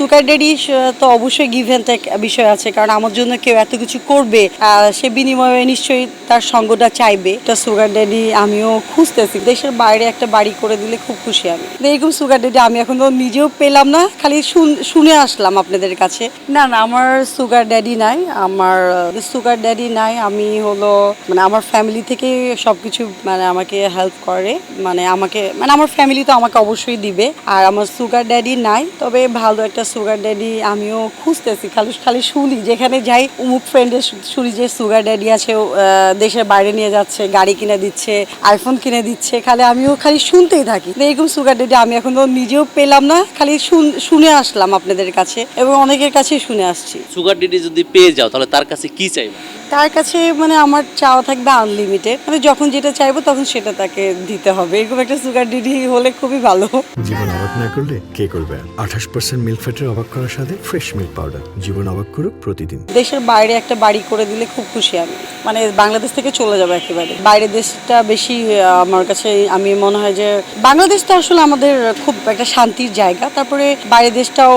Sugar daddy তো অবশ্যই give and take বিষয় আছে, কারণ আমার জন্য কেউ এত কিছু করবে, সে বিনিময়ে নিশ্চয়ই তার সঙ্গটা চাইবে। একটা সুগার ড্যাডি আমিও খুঁজতেছি, দেশের বাইরে একটা বাড়ি করে দিলে খুব খুশি আমি। এরকম সুগার ড্যাডি আমি এখন তো নিজেও পেলাম না, খালি শুনে আসলাম আপনাদের কাছে। না না, আমার সুগার ড্যাডি নাই, আমার সুগার ড্যাডি নাই। আমি হলো মানে আমার ফ্যামিলি থেকে সবকিছু মানে আমাকে হেল্প করে, মানে আমার ফ্যামিলি তো আমাকে অবশ্যই দিবে। আর আমার সুগার ড্যাডি নাই, তবে ভালো একটা সুগার ড্যাডি আমিও খুঁজতেছি। খালি খালি শুনি, যেখানে যাই অমুক ফ্রেন্ডের শুনি যে সুগার ড্যাডি আছে, দেশের বাইরে নিয়ে যাচ্ছে, গাড়ি কিনে দিচ্ছে, আইফোন কিনে দিচ্ছে, খালি আমিও খালি শুনতেই থাকি। এরকম সুগার ড্যাডি আমি এখন তো নিজেও পেলাম না, খালি শুনে আসলাম আপনাদের কাছে এবং অনেকের কাছে শুনে আসছি। সুগার ডেডি যদি পেয়ে যাও তাহলে তার কাছে কি চাইবে? তার কাছে মানে আমার চাওয়া থাকবে আনলিমিটেড, মানে যখন যেটা চাইবো তখন সেটা তাকে দিতে হবে। এরকম একটা সুগার ড্যাডি হলে খুবই ভালো। জীবন অবাক না করলে কে করবে? 28% মিল্ক ফ্যাটের অবাক করার সাথে ফ্রেশ মিল্ক পাউডার। জীবন অবাক করুক প্রতিদিন। দেশের বাইরে একটা বাড়ি করে দিলে খুব খুশি আমি, মানে বাংলাদেশ থেকে চলে যাবো একেবারে। বাইরের দেশটা বেশি আমার কাছে আমি মনে হয় যে বাংলাদেশ তো আসলে আমাদের খুব একটা শান্তির জায়গা, তারপরে বাইরের দেশটাও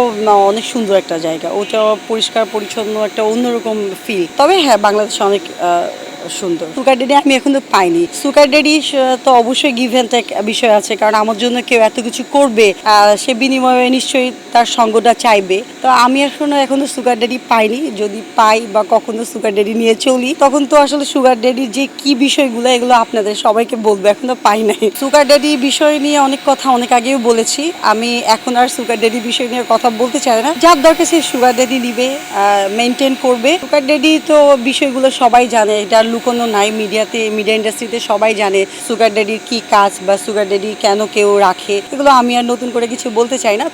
অনেক সুন্দর একটা জায়গা, ওটা পরিষ্কার পরিচ্ছন্ন, একটা অন্যরকম ফিল। তবে হ্যাঁ, বাংলাদেশ অনেক সুন্দর। সুগার ড্যাডি আমি এখন তো পাইনি। সুগার ড্যাডি তো অবশ্যই গিভ অ্যান্ড টেক বিষয় আছে, কারণ আমার জন্য কেউ এত কিছু করবে, সে বিনিময়ে নিশ্চয়ই তার সঙ্গটা চাইবে। তো আমি এখনো সুগার ড্যাডি পাইনি। যদি পাই বা কখনো সুগার ড্যাডি নিয়ে চলি, তখন তো আসলে সুগার ড্যাডির যে কি বিষয়গুলো এগুলো আপনাদের সবাইকে বলবো। এখন তো পাই নাই। সুগার ড্যাডি বিষয় নিয়ে অনেক কথা অনেক আগেও বলেছি, আমি এখন আর সুগার ড্যাডি বিষয় নিয়ে কথা বলতে চাই না। যার দরকার সে সুগার ড্যাডি নিবে, মেনটেন করবে। সুগার ড্যাডি তো বিষয়গুলো সবাই জানে, এটা লুকোনো নাই। মিডিয়া ইন্ডাস্ট্রিতে সবাই জানে সুগার ড্যাডির কি কাজ বা সুগার ড্যাডি কেন কেউ রাখে। এগুলো আমি আর নতুন করে কিছু বলতে চাই না।